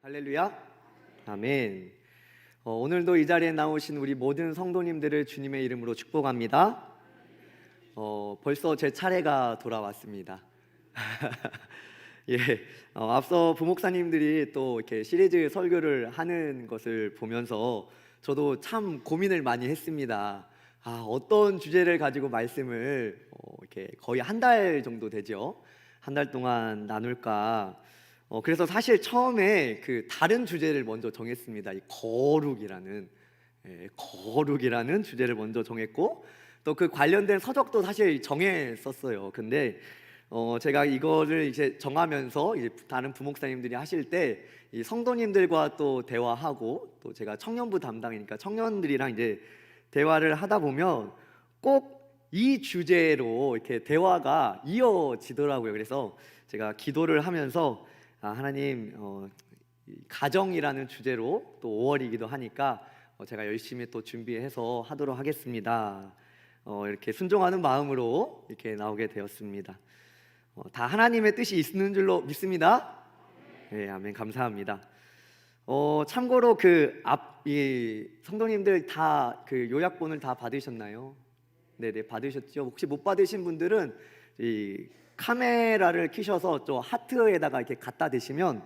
할렐루야. 아멘. 오늘도 이 자리에 나오신 우리 모든 성도님들을 주님의 이름으로 축복합니다. 벌써 제 차례가 돌아왔습니다. 예, 앞서 부목사님들이 또 이렇게 시리즈 설교를 하는 것을 보면서 저도 참 고민을 많이 했습니다. 어떤 주제를 가지고 말씀을 이렇게 거의 한 달 정도 되죠. 한 달 동안 나눌까. 그래서 사실 처음에 그 다른 주제를 먼저 정했습니다. 이 거룩이라는 주제를 먼저 정했고, 또 그 관련된 서적도 사실 정했었어요. 근데 제가 이거를 이제 정하면서 이제 다른 부목사님들이 하실 때 이 성도님들과 또 대화하고, 또 제가 청년부 담당이니까 청년들이랑 이제 대화를 하다 보면 꼭 이 주제로 이렇게 대화가 이어지더라고요. 그래서 제가 기도를 하면서 하나님, 가정이라는 주제로 또 5월이기도 하니까 제가 열심히 또 준비해서 하도록 하겠습니다. 이렇게 순종하는 마음으로 이렇게 나오게 되었습니다. 다 하나님의 뜻이 있는 줄로 믿습니다. 네, 아멘. 감사합니다. 참고로 이 성도님들 다 그 요약본을 다 받으셨나요? 네, 받으셨죠? 혹시 못 받으신 분들은 이 카메라를 켜셔서 저 하트에다가 이렇게 갖다 대시면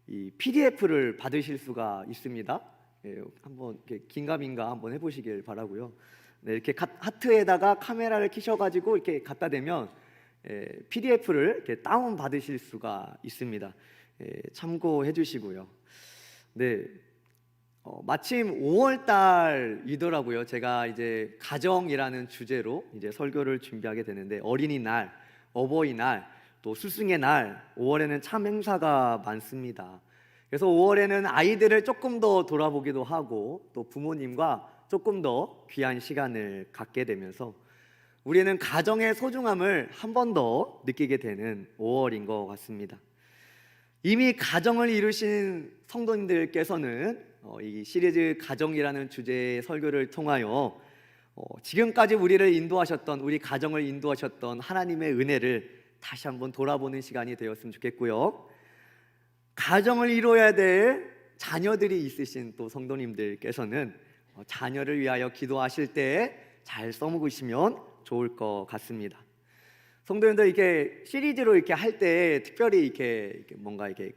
이 PDF를 받으실 수가 있습니다. 예, 한번 이렇게 긴가민가 한번 해보시길 바라고요. 네, 이렇게 하트에다가 카메라를 켜셔가지고 이렇게 갖다 대면 PDF를 이렇게 다운 받으실 수가 있습니다. 참고해 주시고요. 네. 마침 5월 달이더라고요. 제가 이제 가정이라는 주제로 이제 설교를 준비하게 되는데, 어린이날, 어버이날, 또 스승의 날, 5월에는 참 행사가 많습니다. 그래서 5월에는 아이들을 조금 더 돌아보기도 하고, 또 부모님과 조금 더 귀한 시간을 갖게 되면서 우리는 가정의 소중함을 한 번 더 느끼게 되는 5월인 것 같습니다. 이미 가정을 이루신 성도님들께서는 이 시리즈 가정이라는 주제의 설교를 통하여 지금까지 우리를 인도하셨던, 우리 가정을 인도하셨던 하나님의 은혜를 다시 한번 돌아보는 시간이 되었으면 좋겠고요. 가정을 이루어야 될 자녀들이 있으신 또 성도님들께서는 자녀를 위하여 기도하실 때 잘 써먹으시면 좋을 것 같습니다. 성도님들, 이렇게 시리즈로 이렇게 할 때 특별히 이렇게 뭔가 이렇게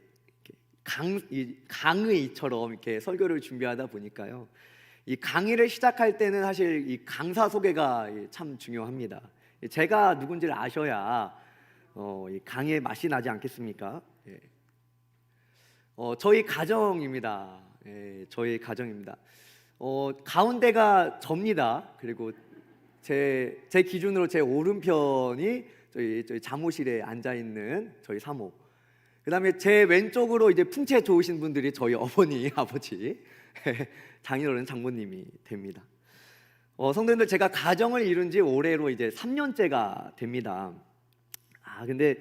강의처럼 이렇게 설교를 준비하다 보니까요, 이 강의를 시작할 때는 사실 이 강사 소개가 참 중요합니다. 제가 누군지를 아셔야 이 강의의 맛이 나지 않겠습니까? 저희 가정입니다. 저희 가정입니다. 가운데가 접니다. 그리고 제 기준으로 제 오른편이 저희 사무실에 앉아 있는 저희 사모. 그다음에 제 왼쪽으로 이제 풍채 좋으신 분들이 저희 어머니, 아버지, 장인어른, 장모님이 됩니다. 성도님들, 제가 가정을 이룬 지 올해로 이제 3년째가 됩니다. 근데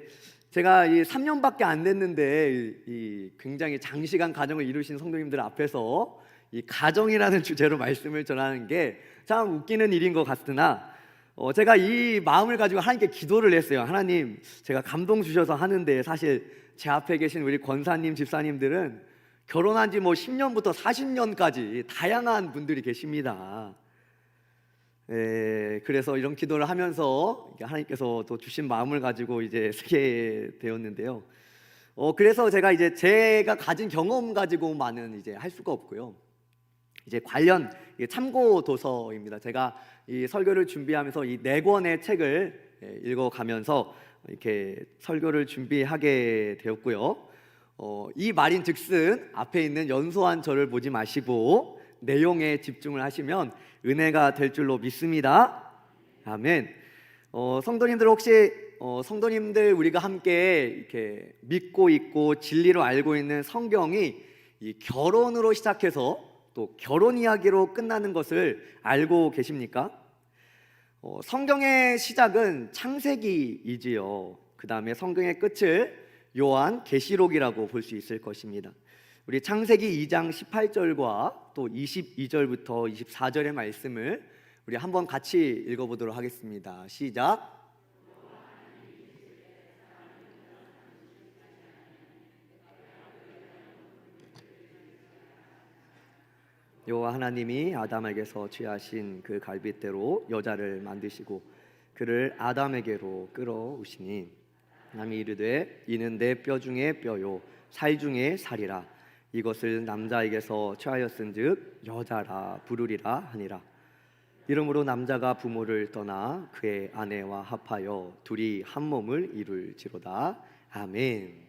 제가 이 3년밖에 안 됐는데 이 굉장히 장시간 가정을 이루신 성도님들 앞에서 이 가정이라는 주제로 말씀을 전하는 게 참 웃기는 일인 것 같으나, 제가 이 마음을 가지고 하나님께 기도를 했어요. 하나님, 제가 감동 주셔서 하는데 사실 제 앞에 계신 우리 권사님, 집사님들은 결혼한 지 10년부터 40년까지 다양한 분들이 계십니다. 그래서 이런 기도를 하면서 하나님께서 또 주신 마음을 가지고 이제 쓰게 되었는데요. 그래서 제가 가진 경험 가지고만은 이제 할 수가 없고요. 이제 관련 참고 도서입니다. 제가 이 설교를 준비하면서 이 4권의 책을 읽어가면서 이렇게 설교를 준비하게 되었고요. 이 말인즉슨 앞에 있는 연소한 저를 보지 마시고 내용에 집중을 하시면 은혜가 될 줄로 믿습니다. 아멘. 성도님들, 혹시 성도님들 우리가 함께 이렇게 믿고 있고 진리로 알고 있는 성경이 이 결혼으로 시작해서 또 결혼 이야기로 끝나는 것을 알고 계십니까? 성경의 시작은 창세기이지요. 그 다음에 성경의 끝을 요한 계시록이라고 볼 수 있을 것입니다. 우리 창세기 2장 18절과 또 22절부터 24절의 말씀을 우리 한번 같이 읽어보도록 하겠습니다. 시작. 여호와 하나님이 아담에게서 취하신 그 갈빗대로 여자를 만드시고 그를 아담에게로 끌어오시니 남이 이르되 이는 내 뼈 중에 뼈요 살 중에 살이라 이것을 남자에게서 취하였은즉 여자라 부르리라 하니라. 이러므로 남자가 부모를 떠나 그의 아내와 합하여 둘이 한 몸을 이룰지로다. 아멘.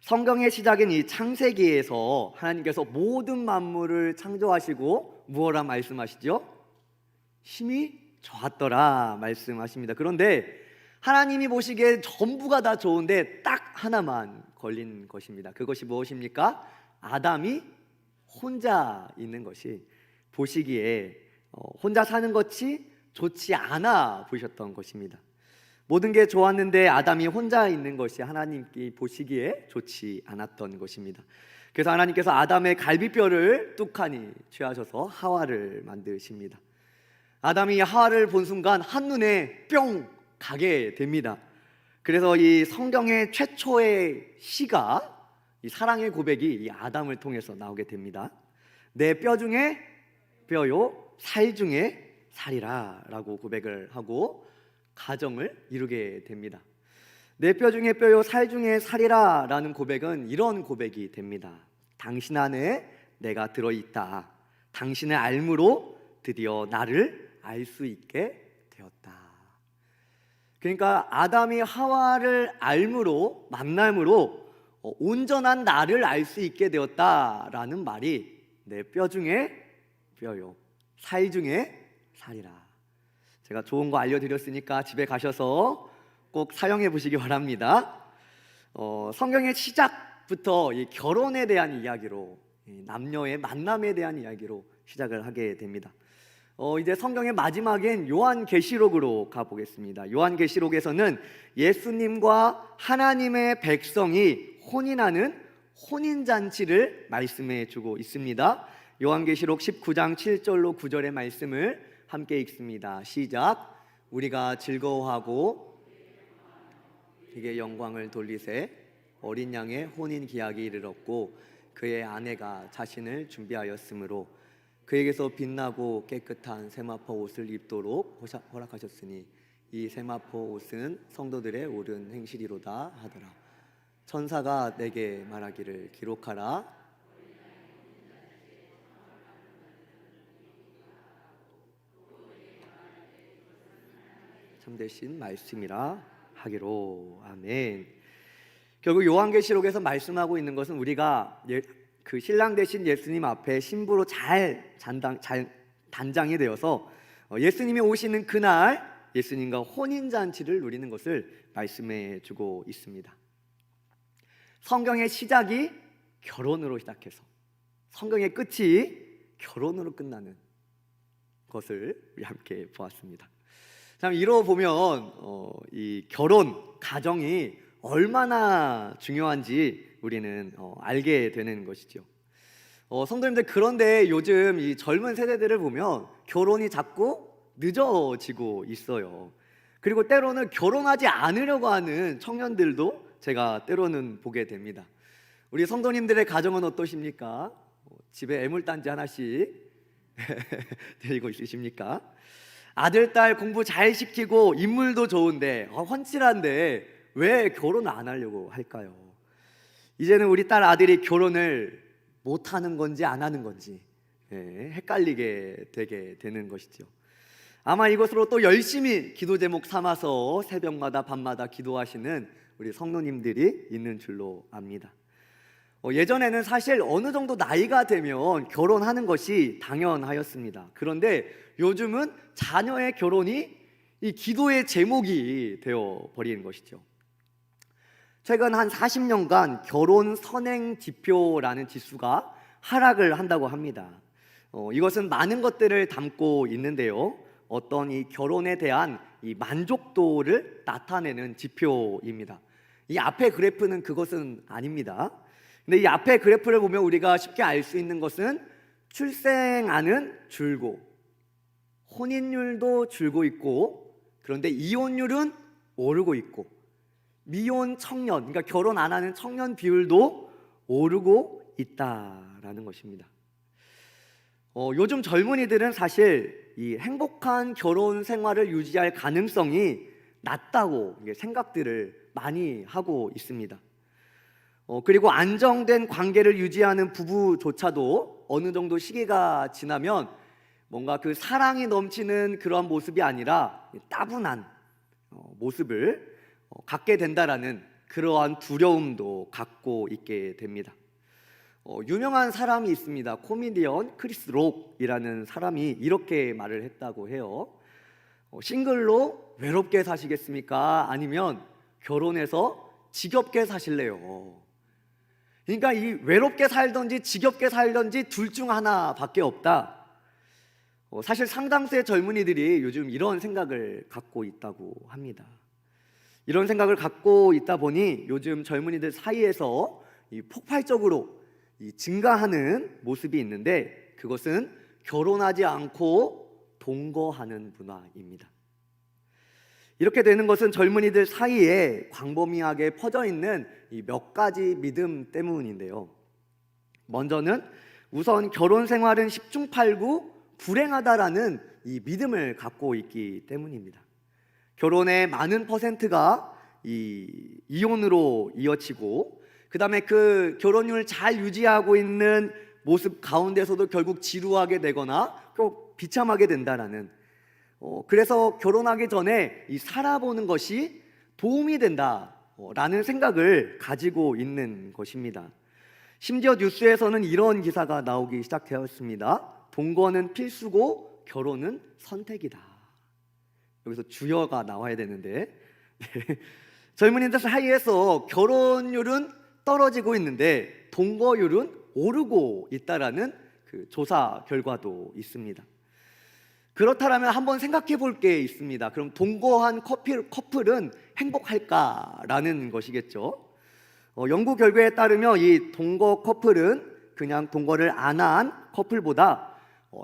성경의 시작인 이 창세기에서 하나님께서 모든 만물을 창조하시고 무엇라 말씀하시죠? 힘이 좋았더라 말씀하십니다. 그런데 하나님이 보시기에 전부가 다 좋은데 딱 하나만 걸린 것입니다. 그것이 무엇입니까? 아담이 혼자 있는 것이 보시기에 혼자 사는 것이 좋지 않아 보셨던 것입니다. 모든 게 좋았는데 아담이 혼자 있는 것이 하나님께 보시기에 좋지 않았던 것입니다. 그래서 하나님께서 아담의 갈비뼈를 뚝하니 취하셔서 하와를 만드십니다. 아담이 하와를 본 순간 한눈에 뿅 가게 됩니다. 그래서 이 성경의 최초의 시가 이 사랑의 고백이 이 아담을 통해서 나오게 됩니다. 내 뼈 중에 뼈요 살 중에 살이라 라고 고백을 하고 가정을 이루게 됩니다. 내 뼈 중에 뼈요 살 중에 살이라 라는 고백은 이런 고백이 됩니다. 당신 안에 내가 들어있다. 당신의 알므로 드디어 나를 알 수 있게 되었다. 그러니까 아담이 하와를 알므로 만남으로 온전한 나를 알 수 있게 되었다라는 말이 내 뼈 중에 뼈요 살 중에 살이라. 제가 좋은 거 알려드렸으니까 집에 가셔서 꼭 사용해 보시기 바랍니다. 성경의 시작부터 이 결혼에 대한 이야기로 남녀의 만남에 대한 이야기로 시작을 하게 됩니다. 이제 성경의 마지막엔 요한계시록으로 가보겠습니다. 요한계시록에서는 예수님과 하나님의 백성이 혼인하는 혼인잔치를 말씀해 주고 있습니다. 요한계시록 19장 7절로 9절의 말씀을 함께 읽습니다. 시작. 우리가 즐거워하고 그에게 영광을 돌리세 어린 양의 혼인 기약이 이르렀고 그의 아내가 자신을 준비하였으므로 그에게서 빛나고 깨끗한 세마포 옷을 입도록 허락하셨으니 이 세마포 옷은 성도들의 옳은 행실이로다 하더라. 천사가 내게 말하기를 기록하라. 참되신 말씀이라 하기로. 아멘. 결국 요한계시록에서 말씀하고 있는 것은 우리가 그 신랑 되신 예수님 앞에 신부로 잘 단장이 되어서 예수님이 오시는 그날 예수님과 혼인잔치를 누리는 것을 말씀해 주고 있습니다. 성경의 시작이 결혼으로 시작해서 성경의 끝이 결혼으로 끝나는 것을 우리 함께 보았습니다. 참 이러고 보면 이 결혼, 가정이 얼마나 중요한지 우리는 알게 되는 것이죠. 성도님들, 그런데 요즘 이 젊은 세대들을 보면 결혼이 자꾸 늦어지고 있어요. 그리고 때로는 결혼하지 않으려고 하는 청년들도 제가 때로는 보게 됩니다. 우리 성도님들의 가정은 어떠십니까? 집에 애물단지 하나씩 데리고 있으십니까? 아들, 딸 공부 잘 시키고 인물도 좋은데 훤칠한데 왜 결혼 안 하려고 할까요? 이제는 우리 딸, 아들이 결혼을 못하는 건지 안 하는 건지 헷갈리게 되게 되는 것이죠. 아마 이것으로 또 열심히 기도 제목 삼아서 새벽마다 밤마다 기도하시는 우리 성도님들이 있는 줄로 압니다. 예전에는 사실 어느 정도 나이가 되면 결혼하는 것이 당연하였습니다. 그런데 요즘은 자녀의 결혼이 이 기도의 제목이 되어버리는 것이죠. 최근 한 40년간 결혼 선행 지표라는 지수가 하락을 한다고 합니다. 이것은 많은 것들을 담고 있는데요. 어떤 이 결혼에 대한 이 만족도를 나타내는 지표입니다. 이 앞에 그래프는 그것은 아닙니다. 근데 이 앞에 그래프를 보면 우리가 쉽게 알 수 있는 것은 출생아는 줄고 혼인율도 줄고 있고, 그런데 이혼율은 오르고 있고, 미혼 청년, 그러니까 결혼 안 하는 청년 비율도 오르고 있다라는 것입니다. 요즘 젊은이들은 사실 이 행복한 결혼 생활을 유지할 가능성이 낮다고 생각들을 많이 하고 있습니다. 그리고 안정된 관계를 유지하는 부부조차도 어느 정도 시기가 지나면 뭔가 그 사랑이 넘치는 그런 모습이 아니라 따분한 모습을 갖게 된다라는 그러한 두려움도 갖고 있게 됩니다. 유명한 사람이 있습니다. 코미디언 크리스 록이라는 사람이 이렇게 말을 했다고 해요. 싱글로 외롭게 사시겠습니까? 아니면 결혼해서 지겹게 사실래요? 그러니까 이 외롭게 살던지 지겹게 살던지 둘 중 하나밖에 없다. 사실 상당수의 젊은이들이 요즘 이런 생각을 갖고 있다고 합니다. 이런 생각을 갖고 있다 보니 요즘 젊은이들 사이에서 폭발적으로 증가하는 모습이 있는데, 그것은 결혼하지 않고 동거하는 문화입니다. 이렇게 되는 것은 젊은이들 사이에 광범위하게 퍼져 있는 이 몇 가지 믿음 때문인데요. 먼저는 우선 결혼 생활은 10중 8구 불행하다라는 이 믿음을 갖고 있기 때문입니다. 결혼의 많은 퍼센트가 이혼으로 이어지고, 그 다음에 그 결혼율을 잘 유지하고 있는 모습 가운데서도 결국 지루하게 되거나 꼭 비참하게 된다라는, 그래서 결혼하기 전에 살아보는 것이 도움이 된다라는 생각을 가지고 있는 것입니다. 심지어 뉴스에서는 이런 기사가 나오기 시작하였습니다. 동거는 필수고 결혼은 선택이다. 여기서 주어가 나와야 되는데 젊은이들 사이에서 결혼율은 떨어지고 있는데 동거율은 오르고 있다라는 그 조사 결과도 있습니다. 그렇다면 한번 생각해 볼 게 있습니다. 그럼 동거한 커플은 행복할까라는 것이겠죠. 연구 결과에 따르면 이 동거 커플은 그냥 동거를 안 한 커플보다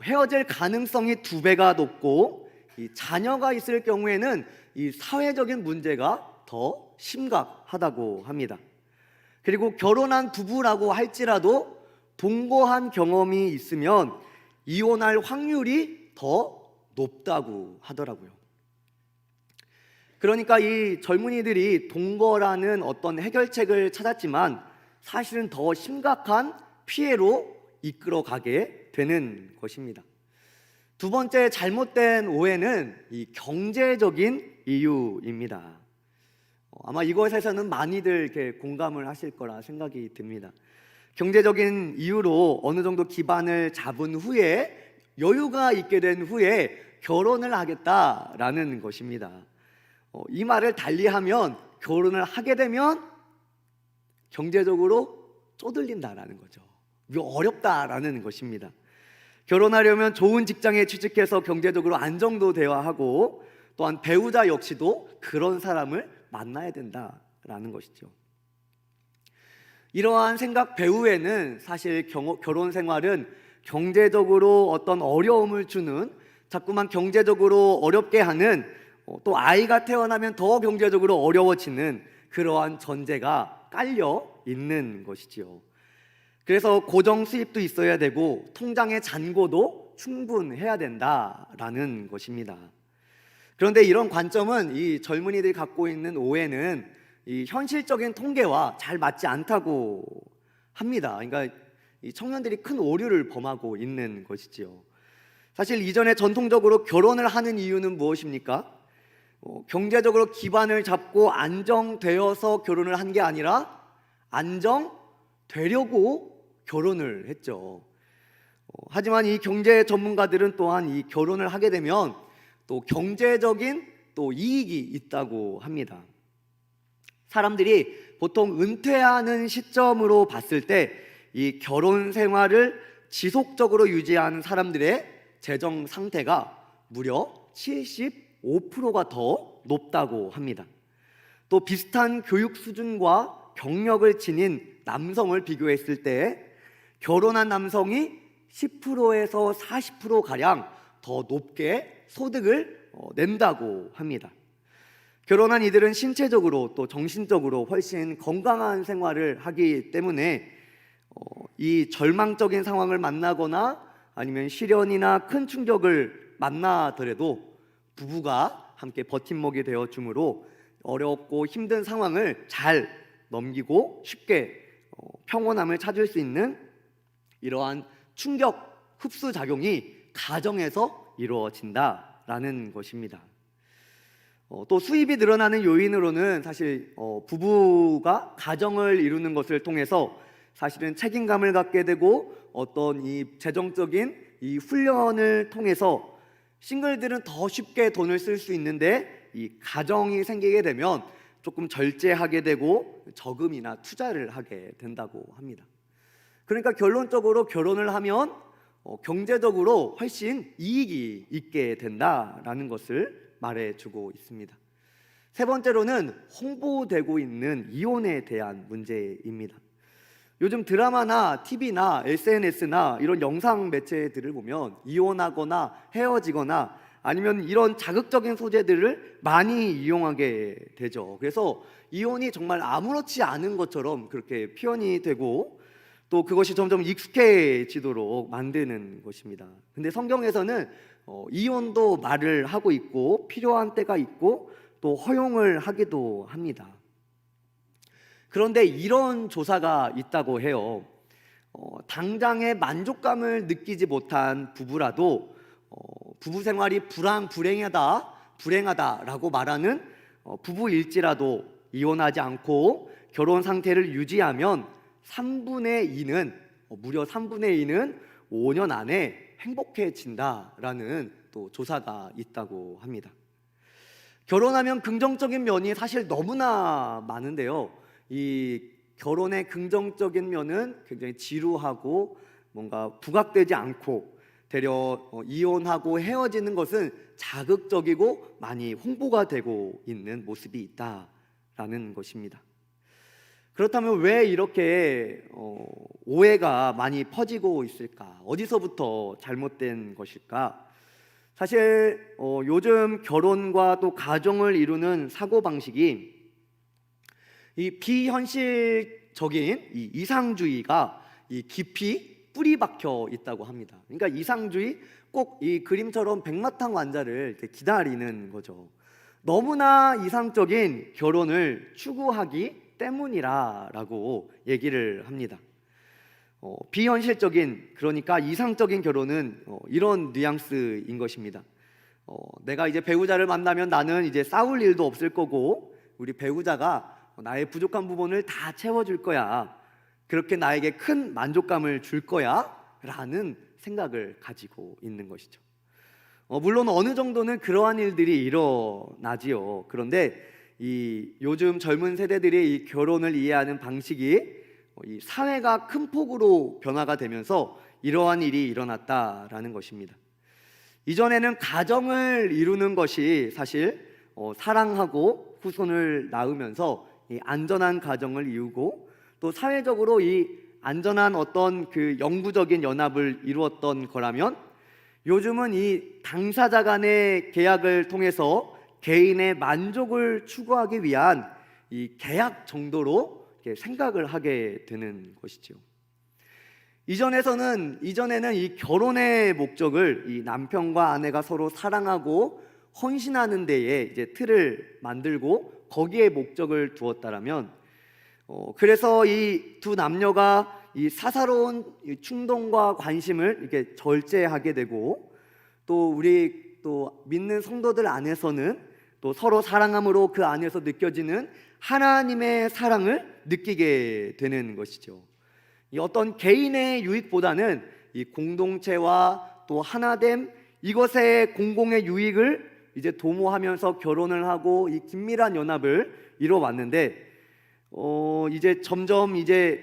헤어질 가능성이 2배가 높고, 이 자녀가 있을 경우에는 이 사회적인 문제가 더 심각하다고 합니다. 그리고 결혼한 부부라고 할지라도 동거한 경험이 있으면 이혼할 확률이 더 높다고 하더라고요. 그러니까 이 젊은이들이 동거라는 어떤 해결책을 찾았지만 사실은 더 심각한 피해로 이끌어가게 되는 것입니다. 두 번째 잘못된 오해는 이 경제적인 이유입니다. 아마 이것에서는 많이들 이렇게 공감을 하실 거라 생각이 듭니다. 경제적인 이유로 어느 정도 기반을 잡은 후에, 여유가 있게 된 후에 결혼을 하겠다라는 것입니다. 이 말을 달리하면 결혼을 하게 되면 경제적으로 쪼들린다라는 거죠. 어렵다라는 것입니다. 결혼하려면 좋은 직장에 취직해서 경제적으로 안정도 되어야 하고, 또한 배우자 역시도 그런 사람을 만나야 된다라는 것이죠. 이러한 생각 배후에는 사실 결혼 생활은 경제적으로 어떤 어려움을 주는, 자꾸만 경제적으로 어렵게 하는, 또 아이가 태어나면 더 경제적으로 어려워지는 그러한 전제가 깔려 있는 것이지요. 그래서 고정 수입도 있어야 되고 통장의 잔고도 충분해야 된다라는 것입니다. 그런데 이런 관점은 이 젊은이들이 갖고 있는 오해는 이 현실적인 통계와 잘 맞지 않다고 합니다. 그러니까 이 청년들이 큰 오류를 범하고 있는 것이지요. 사실 이전에 전통적으로 결혼을 하는 이유는 무엇입니까? 경제적으로 기반을 잡고 안정되어서 결혼을 한 게 아니라 안정되려고 결혼을 했죠. 하지만 이 경제 전문가들은 또한 이 결혼을 하게 되면 또 경제적인 또 이익이 있다고 합니다. 사람들이 보통 은퇴하는 시점으로 봤을 때 이 결혼 생활을 지속적으로 유지하는 사람들의 재정 상태가 무려 75%가 더 높다고 합니다. 또 비슷한 교육 수준과 경력을 지닌 남성을 비교했을 때 결혼한 남성이 10%에서 40%가량 더 높게 소득을 낸다고 합니다. 결혼한 이들은 신체적으로 또 정신적으로 훨씬 건강한 생활을 하기 때문에 이 절망적인 상황을 만나거나 아니면 시련이나 큰 충격을 만나더라도 부부가 함께 버팀목이 되어 주므로 어렵고 힘든 상황을 잘 넘기고 쉽게 평온함을 찾을 수 있는 이러한 충격 흡수 작용이 가정에서 이루어진다라는 것입니다. 또 수입이 늘어나는 요인으로는 사실 부부가 가정을 이루는 것을 통해서 사실은 책임감을 갖게 되고 어떤 이 재정적인 이 훈련을 통해서 싱글들은 더 쉽게 돈을 쓸 수 있는데 이 가정이 생기게 되면 조금 절제하게 되고 저금이나 투자를 하게 된다고 합니다. 그러니까 결론적으로 결혼을 하면 경제적으로 훨씬 이익이 있게 된다라는 것을 말해주고 있습니다. 세 번째로는 홍보되고 있는 이혼에 대한 문제입니다. 요즘 드라마나 TV나 SNS나 이런 영상 매체들을 보면 이혼하거나 헤어지거나 아니면 이런 자극적인 소재들을 많이 이용하게 되죠. 그래서 이혼이 정말 아무렇지 않은 것처럼 그렇게 표현이 되고 또 그것이 점점 익숙해지도록 만드는 것입니다. 근데 성경에서는 이혼도 말을 하고 있고 필요한 때가 있고 또 허용을 하기도 합니다. 그런데 이런 조사가 있다고 해요. 당장의 만족감을 느끼지 못한 부부라도 부부 생활이 불행하다라고 말하는 부부일지라도 이혼하지 않고 결혼 상태를 유지하면 무려 3분의 2는 5년 안에 행복해진다라는 또 조사가 있다고 합니다. 결혼하면 긍정적인 면이 사실 너무나 많은데요. 이 결혼의 긍정적인 면은 굉장히 지루하고 뭔가 부각되지 않고 되려 이혼하고 헤어지는 것은 자극적이고 많이 홍보가 되고 있는 모습이 있다라는 것입니다. 그렇다면 왜 이렇게 오해가 많이 퍼지고 있을까? 어디서부터 잘못된 것일까? 사실 요즘 결혼과 또 가정을 이루는 사고방식이 이 비현실적인 이 이상주의가 깊이 뿌리 박혀 있다고 합니다. 그러니까 이상주의, 꼭 이 그림처럼 백마탄 완자를 이렇게 기다리는 거죠. 너무나 이상적인 결혼을 추구하기 때문이라고 얘기를 합니다. 비현실적인, 그러니까 이상적인 결혼은 이런 뉘앙스인 것입니다. 내가 이제 배우자를 만나면 나는 이제 싸울 일도 없을 거고 우리 배우자가 나의 부족한 부분을 다 채워줄 거야, 그렇게 나에게 큰 만족감을 줄 거야 라는 생각을 가지고 있는 것이죠. 물론 어느 정도는 그러한 일들이 일어나지요. 그런데 이 요즘 젊은 세대들이 이 결혼을 이해하는 방식이 이 사회가 큰 폭으로 변화가 되면서 이러한 일이 일어났다라는 것입니다. 이전에는 가정을 이루는 것이 사실 사랑하고 후손을 낳으면서 이 안전한 가정을 이루고 또 사회적으로 이 안전한 어떤 그 영구적인 연합을 이루었던 거라면, 요즘은 이 당사자 간의 계약을 통해서 개인의 만족을 추구하기 위한 이 계약 정도로 생각을 하게 되는 것이죠. 이전에는 이 결혼의 목적을 이 남편과 아내가 서로 사랑하고 헌신하는 데에 이제 틀을 만들고 거기에 목적을 두었다라면, 그래서 이 두 남녀가 이 사사로운 충동과 관심을 이렇게 절제하게 되고, 또 우리 또 믿는 성도들 안에서는 또 서로 사랑함으로 그 안에서 느껴지는 하나님의 사랑을 느끼게 되는 것이죠. 이 어떤 개인의 유익보다는 이 공동체와 또 하나됨, 이것의 공공의 유익을 이제 도모하면서 결혼을 하고 이 긴밀한 연합을 이뤄왔는데, 이제 점점 이제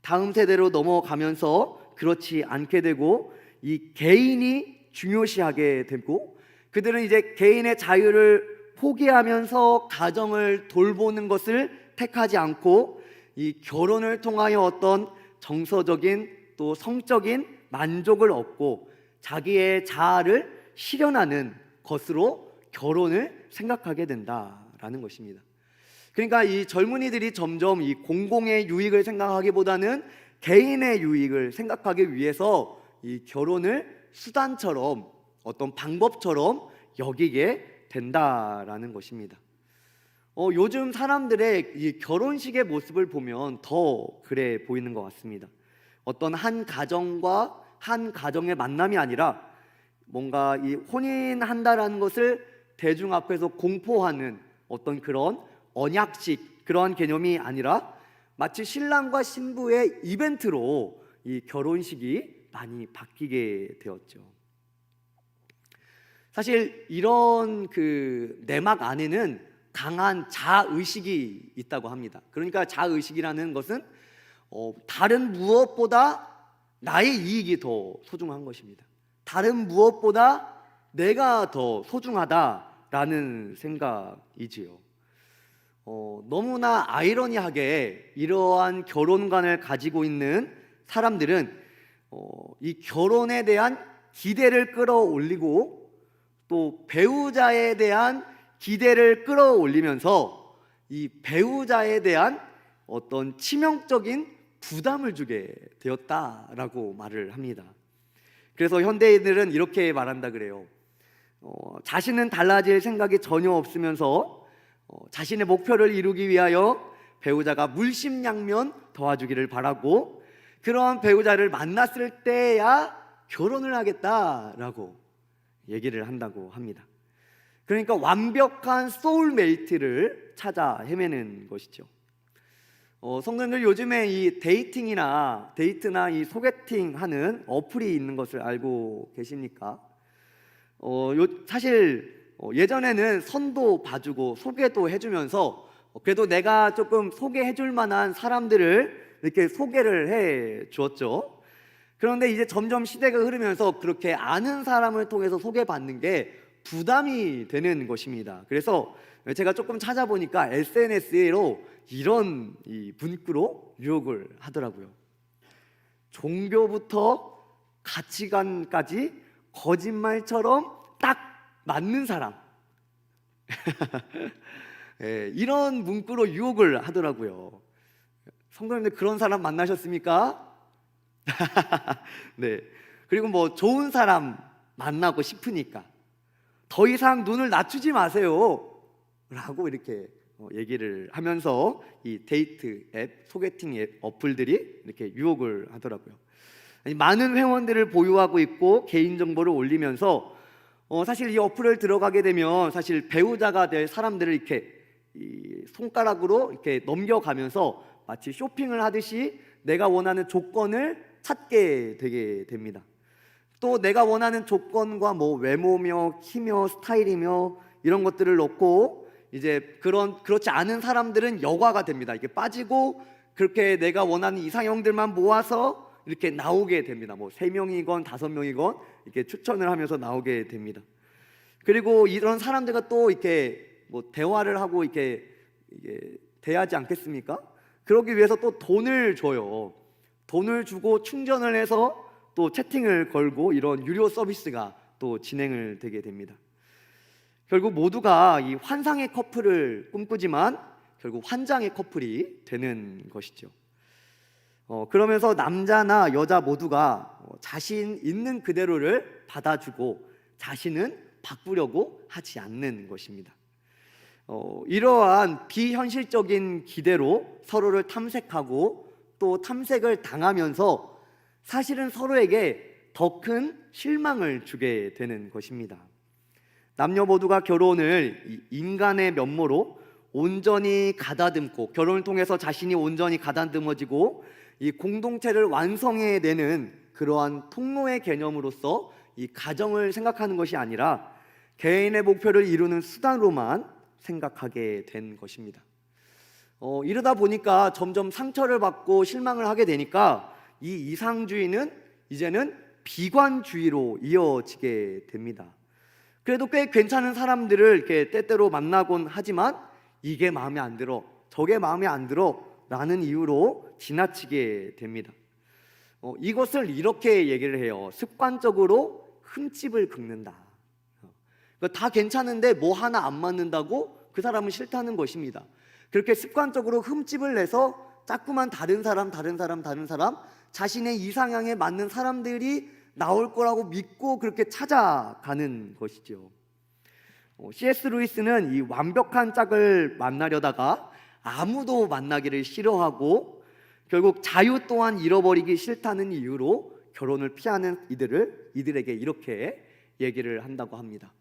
다음 세대로 넘어가면서 그렇지 않게 되고 이 개인이 중요시하게 되고, 그들은 이제 개인의 자유를 포기하면서 가정을 돌보는 것을 택하지 않고 이 결혼을 통하여 어떤 정서적인 또 성적인 만족을 얻고 자기의 자아를 실현하는 것으로 결혼을 생각하게 된다라는 것입니다. 그러니까 이 젊은이들이 점점 이 공공의 유익을 생각하기보다는 개인의 유익을 생각하기 위해서 이 결혼을 수단처럼 어떤 방법처럼 여기게 된다라는 것입니다. 요즘 사람들의 이 결혼식의 모습을 보면 더 그래 보이는 것 같습니다. 어떤 한 가정과 한 가정의 만남이 아니라 뭔가 이 혼인한다라는 것을 대중 앞에서 공포하는 어떤 그런 언약식 그러한 개념이 아니라 마치 신랑과 신부의 이벤트로 이 결혼식이 많이 바뀌게 되었죠. 사실 이런 그 내막 안에는 강한 자의식이 있다고 합니다. 그러니까 자의식이라는 것은 다른 무엇보다 나의 이익이 더 소중한 것입니다. 다른 무엇보다 내가 더 소중하다라는 생각이지요. 너무나 아이러니하게 이러한 결혼관을 가지고 있는 사람들은 이 결혼에 대한 기대를 끌어올리고 또 배우자에 대한 기대를 끌어올리면서 이 배우자에 대한 어떤 치명적인 부담을 주게 되었다라고 말을 합니다. 그래서 현대인들은 이렇게 말한다 그래요. 자신은 달라질 생각이 전혀 없으면서 자신의 목표를 이루기 위하여 배우자가 물심양면 도와주기를 바라고 그러한 배우자를 만났을 때야 결혼을 하겠다라고 얘기를 한다고 합니다. 그러니까 완벽한 소울메이트를 찾아 헤매는 것이죠. 성도님들, 요즘에 이 데이트나 이 소개팅 하는 어플이 있는 것을 알고 계십니까? 사실 예전에는 선도 봐주고 소개도 해주면서 그래도 내가 조금 소개해줄 만한 사람들을 이렇게 소개를 해 주었죠. 그런데 이제 점점 시대가 흐르면서 그렇게 아는 사람을 통해서 소개받는 게 부담이 되는 것입니다. 그래서 제가 조금 찾아보니까 SNS로 이런 이 문구로 유혹을 하더라고요. 종교부터 가치관까지 거짓말처럼 딱 맞는 사람. 네, 이런 문구로 유혹을 하더라고요. 성도님들, 그런 사람 만나셨습니까? 네. 그리고 뭐 좋은 사람 만나고 싶으니까 더 이상 눈을 낮추지 마세요 라고 이렇게 얘기를 하면서 이 데이트 앱, 소개팅 앱 어플들이 이렇게 유혹을 하더라고요. 많은 회원들을 보유하고 있고 개인정보를 올리면서 사실 이 어플을 들어가게 되면 사실 배우자가 될 사람들을 이렇게 이 손가락으로 이렇게 넘겨가면서 마치 쇼핑을 하듯이 내가 원하는 조건을 찾게 되게 됩니다. 또 내가 원하는 조건과 뭐 외모며 키며 스타일이며 이런 것들을 넣고 이제 그렇지 않은 사람들은 여과가 됩니다. 이게 빠지고 그렇게 내가 원하는 이상형들만 모아서 이렇게 나오게 됩니다. 뭐 3명이건 5명이건 이렇게 추천을 하면서 나오게 됩니다. 그리고 이런 사람들과 또 이렇게 뭐 대화를 하고 이렇게 대하지 않겠습니까? 그러기 위해서 또 돈을 줘요. 돈을 주고 충전을 해서 또 채팅을 걸고 이런 유료 서비스가 또 진행을 되게 됩니다. 결국 모두가 이 환상의 커플을 꿈꾸지만 결국 환장의 커플이 되는 것이죠. 그러면서 남자나 여자 모두가 자신 있는 그대로를 받아주고 자신은 바꾸려고 하지 않는 것입니다. 이러한 비현실적인 기대로 서로를 탐색하고 또 탐색을 당하면서 사실은 서로에게 더 큰 실망을 주게 되는 것입니다. 남녀 모두가 결혼을 인간의 면모로 온전히 가다듬고 결혼을 통해서 자신이 온전히 가다듬어지고 이 공동체를 완성해내는 그러한 통로의 개념으로서 이 가정을 생각하는 것이 아니라 개인의 목표를 이루는 수단으로만 생각하게 된 것입니다. 이러다 보니까 점점 상처를 받고 실망을 하게 되니까 이 이상주의는 이제는 비관주의로 이어지게 됩니다. 그래도 꽤 괜찮은 사람들을 이렇게 때때로 만나곤 하지만 이게 마음에 안 들어, 저게 마음에 안 들어 라는 이유로 지나치게 됩니다. 이것을 이렇게 얘기를 해요. 습관적으로 흠집을 긁는다. 그러니까 다 괜찮은데 뭐 하나 안 맞는다고 그 사람은 싫다는 것입니다. 그렇게 습관적으로 흠집을 내서 자꾸만 다른 사람 자신의 이상향에 맞는 사람들이 나올 거라고 믿고 그렇게 찾아가는 것이죠. C.S. 루이스는 이 완벽한 짝을 만나려다가 아무도 만나기를 싫어하고 결국 자유 또한 잃어버리기 싫다는 이유로 결혼을 피하는 이들에게 이렇게 얘기를 한다고 합니다.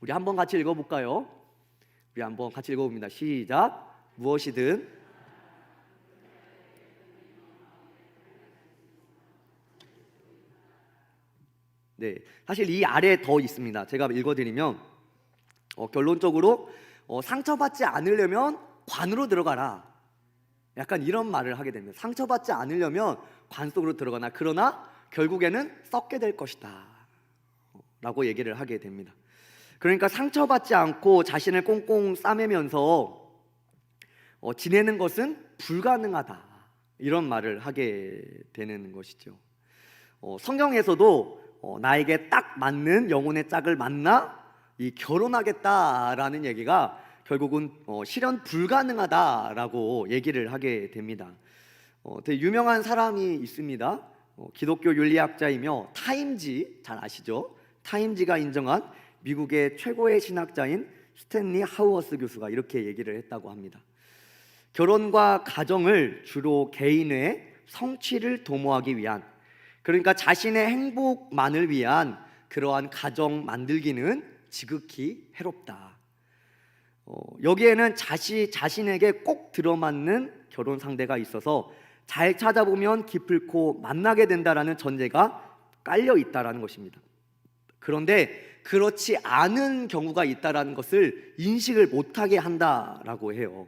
우리 한번 같이 읽어볼까요? 우리 한번 같이 읽어봅니다. 시작. 무엇이든 네, 사실 이 아래에 더 있습니다. 제가 읽어드리면 결론적으로 상처받지 않으려면 관으로 들어가라. 약간 이런 말을 하게 됩니다. 상처받지 않으려면 관 속으로 들어가나 그러나 결국에는 썩게 될 것이다 라고 얘기를 하게 됩니다. 그러니까 상처받지 않고 자신을 꽁꽁 싸매면서 지내는 것은 불가능하다 이런 말을 하게 되는 것이죠. 성경에서도 나에게 딱 맞는 영혼의 짝을 만나 결혼하겠다라는 얘기가 결국은 실현 불가능하다라고 얘기를 하게 됩니다. 되게 유명한 사람이 있습니다. 기독교 윤리학자이며 타임지 잘 아시죠? 타임지가 인정한 미국의 최고의 신학자인 스탠리 하우어스 교수가 이렇게 얘기를 했다고 합니다. 결혼과 가정을 주로 개인의 성취를 도모하기 위한, 그러니까 자신의 행복만을 위한 그러한 가정 만들기는 지극히 해롭다. 여기에는 자신에게 꼭 들어맞는 결혼 상대가 있어서 잘 찾아보면 기필코 만나게 된다라는 전제가 깔려 있다라는 것입니다. 그런데 그렇지 않은 경우가 있다라는 것을 인식을 못하게 한다라고 해요.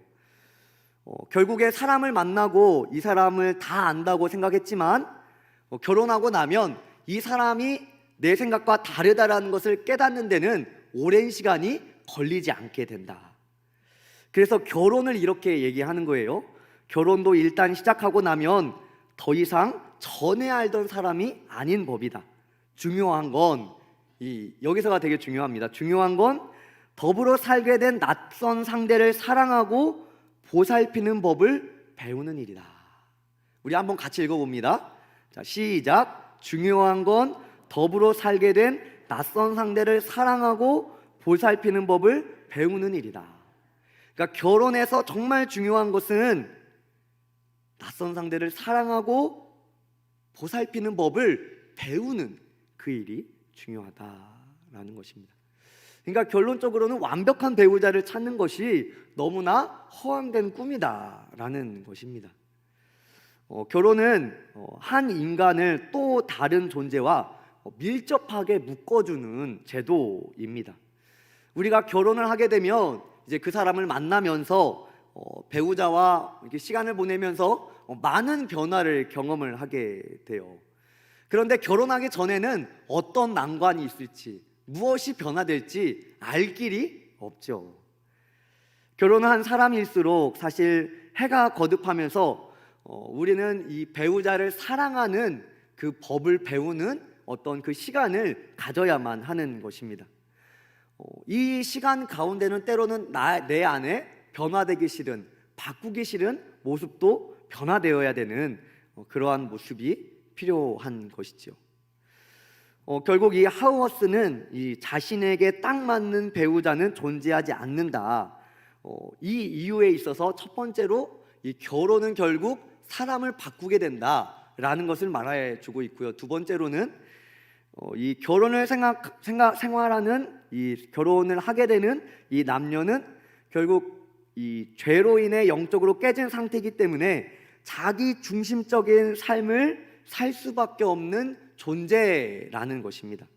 결국에 사람을 만나고 이 사람을 다 안다고 생각했지만 결혼하고 나면 이 사람이 내 생각과 다르다라는 것을 깨닫는 데는 오랜 시간이 걸리지 않게 된다. 그래서 결혼을 이렇게 얘기하는 거예요. 결혼도 일단 시작하고 나면 더 이상 전에 알던 사람이 아닌 법이다. 중요한 건 여기서가 되게 중요합니다. 중요한 건 더불어 살게 된 낯선 상대를 사랑하고 보살피는 법을 배우는 일이다. 우리 한번 같이 읽어봅니다. 자, 시작. 중요한 건 더불어 살게 된 낯선 상대를 사랑하고 보살피는 법을 배우는 일이다. 그러니까 결혼에서 정말 중요한 것은 낯선 상대를 사랑하고 보살피는 법을 배우는 그 일이 중요하다라는 것입니다. 그러니까 결론적으로는 완벽한 배우자를 찾는 것이 너무나 허황된 꿈이다라는 것입니다. 결혼은 한 인간을 또 다른 존재와 밀접하게 묶어주는 제도입니다. 우리가 결혼을 하게 되면 이제 그 사람을 만나면서 배우자와 이렇게 시간을 보내면서 많은 변화를 경험을 하게 돼요. 그런데 결혼하기 전에는 어떤 난관이 있을지, 무엇이 변화될지 알 길이 없죠. 결혼한 사람일수록 사실 해가 거듭하면서 우리는 이 배우자를 사랑하는 그 법을 배우는 어떤 그 시간을 가져야만 하는 것입니다. 이 시간 가운데는 때로는 내 안에 변화되기 싫은, 바꾸기 싫은 모습도 변화되어야 되는 그러한 모습이 필요한 것이죠. 결국 이 하우어스는 이 자신에게 딱 맞는 배우자는 존재하지 않는다. 이 이유에 있어서 첫 번째로 이 결혼은 결국 사람을 바꾸게 된다라는 것을 말해주고 있고요. 두 번째로는 이 결혼을 생활하는 이 결혼을 하게 되는 이 남녀는 결국 이 죄로 인해 영적으로 깨진 상태이기 때문에 자기 중심적인 삶을 살 수밖에 없는 존재라는 것입니다.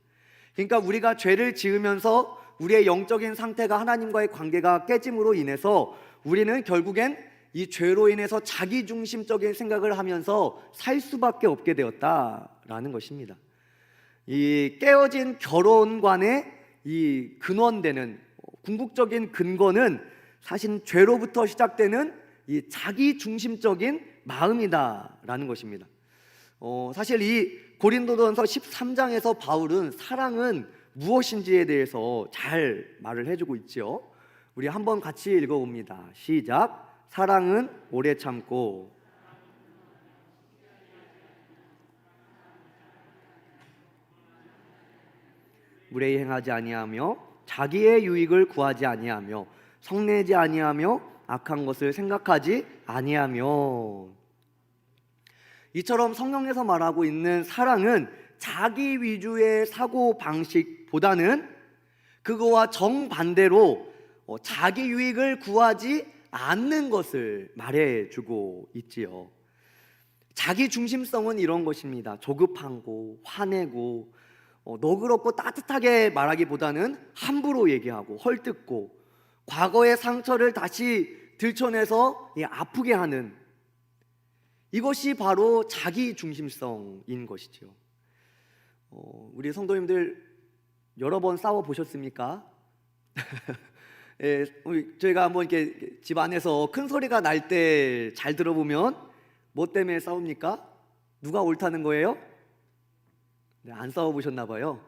그러니까 우리가 죄를 지으면서 우리의 영적인 상태가 하나님과의 관계가 깨짐으로 인해서 우리는 결국엔 이 죄로 인해서 자기 중심적인 생각을 하면서 살 수밖에 없게 되었다라는 것입니다. 이 깨어진 결혼관의 이 근원되는 궁극적인 근거는 사실 죄로부터 시작되는 이 자기 중심적인 마음이다라는 것입니다. 사실 이 고린도전서 13장에서 바울은 사랑은 무엇인지에 대해서 잘 말을 해주고 있죠. 우리 한번 같이 읽어봅니다. 시작. 사랑은 오래 참고 무례히 행하지 아니하며 자기의 유익을 구하지 아니하며 성내지 아니하며 악한 것을 생각하지 아니하며. 이처럼 성경에서 말하고 있는 사랑은 자기 위주의 사고 방식보다는 그거와 정반대로 자기 유익을 구하지 않는 것을 말해주고 있지요. 자기 중심성은 이런 것입니다. 조급하고 화내고 너그럽고 따뜻하게 말하기보다는 함부로 얘기하고 헐뜯고 과거의 상처를 다시 들춰내서 아프게 하는, 이것이 바로 자기 중심성인 것이죠. 우리 성도님들 여러 번 싸워 보셨습니까? 예, 저희가 한번 이렇게 집 안에서 큰 소리가 날 때 잘 들어보면 뭐 때문에 싸웁니까? 누가 옳다는 거예요? 네, 안 싸워 보셨나 봐요.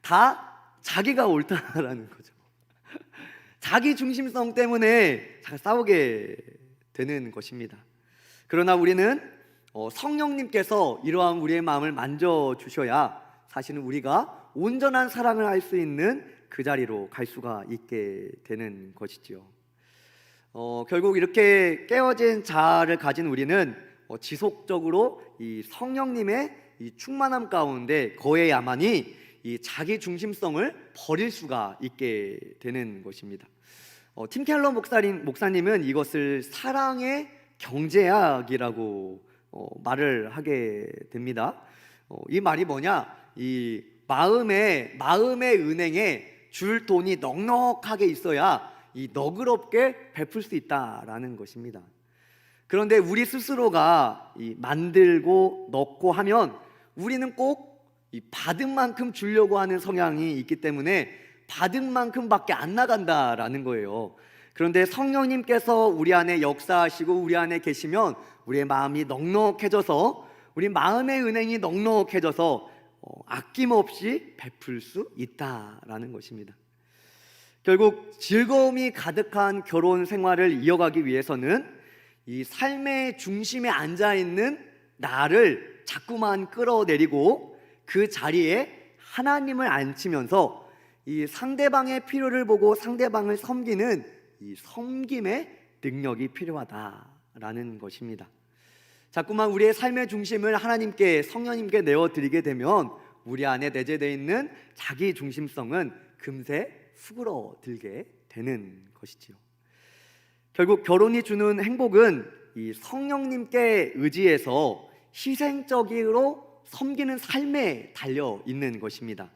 다 자기가 옳다라는 거죠. 자기 중심성 때문에 싸우게 되는 것입니다. 그러나 우리는 성령님께서 이러한 우리의 마음을 만져주셔야 사실은 우리가 온전한 사랑을 할 수 있는 그 자리로 갈 수가 있게 되는 것이지요. 결국 이렇게 깨어진 자아를 가진 우리는 지속적으로 이 성령님의 이 충만함 가운데 거해야만이 이 자기 중심성을 버릴 수가 있게 되는 것입니다. 팀 켈러 목사님은 이것을 사랑의 경제학이라고 말을 하게 됩니다. 이 말이 뭐냐? 이 마음의 은행에 줄 돈이 넉넉하게 있어야 이 너그럽게 베풀 수 있다라는 것입니다. 그런데 우리 스스로가 이 만들고 넣고 하면 우리는 꼭 이 받은 만큼 주려고 하는 성향이 있기 때문에 받은 만큼밖에 안 나간다라는 거예요. 그런데 성령님께서 우리 안에 역사하시고 우리 안에 계시면 우리의 마음이 넉넉해져서, 우리 마음의 은행이 넉넉해져서 아낌없이 베풀 수 있다라는 것입니다. 결국 즐거움이 가득한 결혼 생활을 이어가기 위해서는 이 삶의 중심에 앉아있는 나를 자꾸만 끌어내리고 그 자리에 하나님을 앉히면서 이 상대방의 필요를 보고 상대방을 섬기는 이 섬김의 능력이 필요하다라는 것입니다. 자꾸만 우리의 삶의 중심을 하나님께, 성령님께 내어드리게 되면 우리 안에 내재되어 있는 자기 중심성은 금세 수그러들게 되는 것이지요. 결국 결혼이 주는 행복은 이 성령님께 의지해서 희생적으로 섬기는 삶에 달려 있는 것입니다.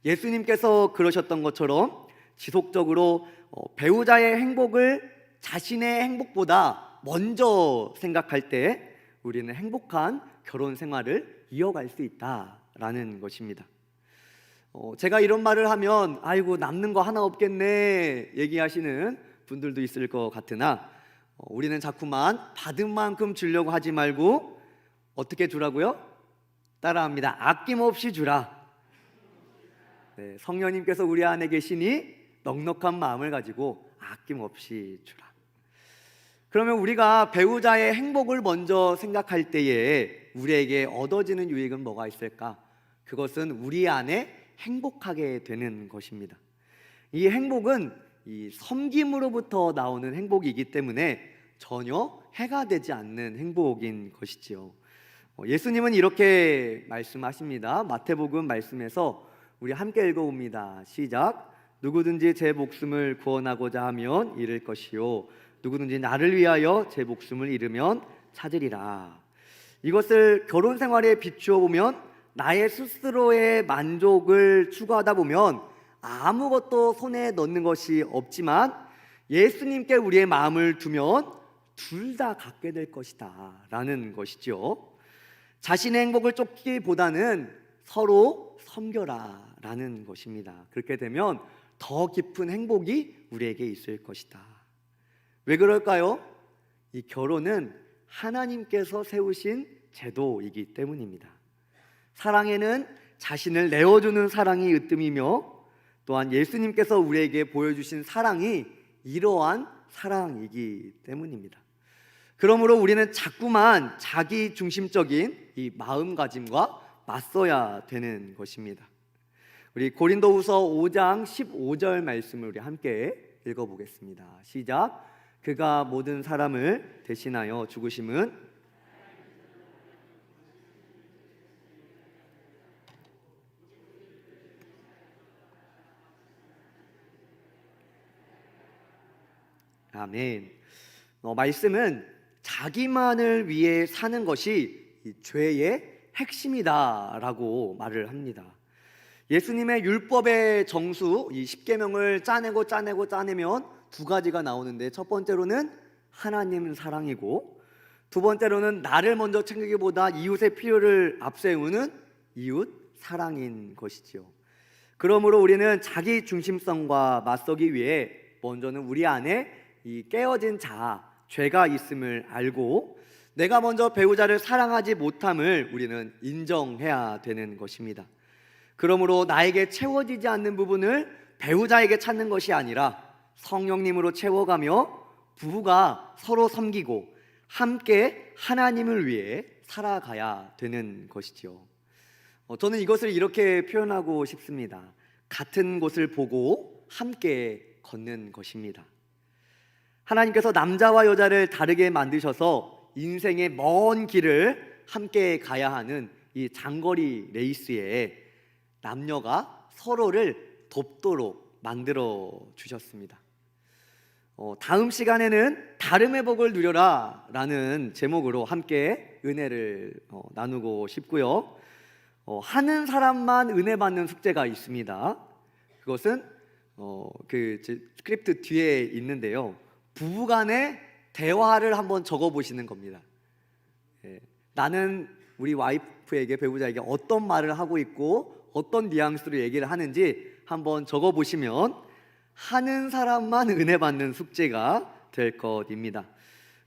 예수님께서 그러셨던 것처럼 지속적으로 배우자의 행복을 자신의 행복보다 먼저 생각할 때 우리는 행복한 결혼 생활을 이어갈 수 있다라는 것입니다. 제가 이런 말을 하면 아이고 남는 거 하나 없겠네 얘기하시는 분들도 있을 것 같으나 우리는 자꾸만 받은 만큼 주려고 하지 말고 어떻게 주라고요? 따라합니다. 아낌없이 주라. 네, 성령님께서 우리 안에 계시니 넉넉한 마음을 가지고 아낌없이 주라. 그러면 우리가 배우자의 행복을 먼저 생각할 때에 우리에게 얻어지는 유익은 뭐가 있을까? 그것은 우리 안에 행복하게 되는 것입니다. 이 행복은 이 섬김으로부터 나오는 행복이기 때문에 전혀 해가 되지 않는 행복인 것이지요. 예수님은 이렇게 말씀하십니다. 마태복음 말씀에서 우리 함께 읽어봅니다. 시작. 누구든지 제 목숨을 구원하고자 하면 잃을 것이요 누구든지 나를 위하여 제 목숨을 잃으면 찾으리라. 이것을 결혼 생활에 비추어 보면 나의 스스로의 만족을 추구하다 보면 아무것도 손에 넣는 것이 없지만 예수님께 우리의 마음을 두면 둘 다 갖게 될 것이다 라는 것이죠. 자신의 행복을 쫓기보다는 서로 섬겨라 라는 것입니다. 그렇게 되면 더 깊은 행복이 우리에게 있을 것이다. 왜 그럴까요? 이 결혼은 하나님께서 세우신 제도이기 때문입니다. 사랑에는 자신을 내어주는 사랑이 으뜸이며 또한 예수님께서 우리에게 보여주신 사랑이 이러한 사랑이기 때문입니다. 그러므로 우리는 자꾸만 자기 중심적인 이 마음가짐과 맞서야 되는 것입니다. 우리 고린도후서 5장 15절 말씀을 우리 함께 읽어보겠습니다. 시작. 그가 모든 사람을 대신하여 죽으심은 아멘. 말씀은 자기만을 위해 사는 것이 이 죄의 핵심이다라고 말을 합니다. 예수님의 율법의 정수, 이 십계명을 짜내면 두 가지가 나오는데, 첫 번째로는 하나님 사랑이고, 두 번째로는 나를 먼저 챙기기보다 이웃의 필요를 앞세우는 이웃 사랑인 것이지요. 그러므로 우리는 자기 중심성과 맞서기 위해 먼저는 우리 안에 이 깨어진 자아, 죄가 있음을 알고 내가 먼저 배우자를 사랑하지 못함을 우리는 인정해야 되는 것입니다. 그러므로 나에게 채워지지 않는 부분을 배우자에게 찾는 것이 아니라 성령님으로 채워가며 부부가 서로 섬기고 함께 하나님을 위해 살아가야 되는 것이죠. 저는 이것을 이렇게 표현하고 싶습니다. 같은 곳을 보고 함께 걷는 것입니다. 하나님께서 남자와 여자를 다르게 만드셔서 인생의 먼 길을 함께 가야 하는 이 장거리 레이스에 남녀가 서로를 돕도록 만들어 주셨습니다. 다음 시간에는 다름의 복을 누려라 라는 제목으로 함께 은혜를 나누고 싶고요. 하는 사람만 은혜 받는 숙제가 있습니다. 그것은 그 스크립트 뒤에 있는데요. 부부간의 대화를 한번 적어보시는 겁니다. 나는 우리 와이프에게, 배우자에게 어떤 말을 하고 있고 어떤 뉘앙스로 얘기를 하는지 한번 적어보시면 하는 사람만 은혜 받는 숙제가 될 것입니다.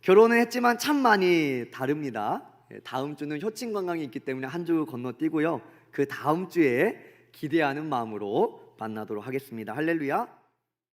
결혼은 했지만 참 많이 다릅니다. 다음 주는 효친 관광이 있기 때문에 한 주 건너뛰고요. 그 다음 주에 기대하는 마음으로 만나도록 하겠습니다. 할렐루야.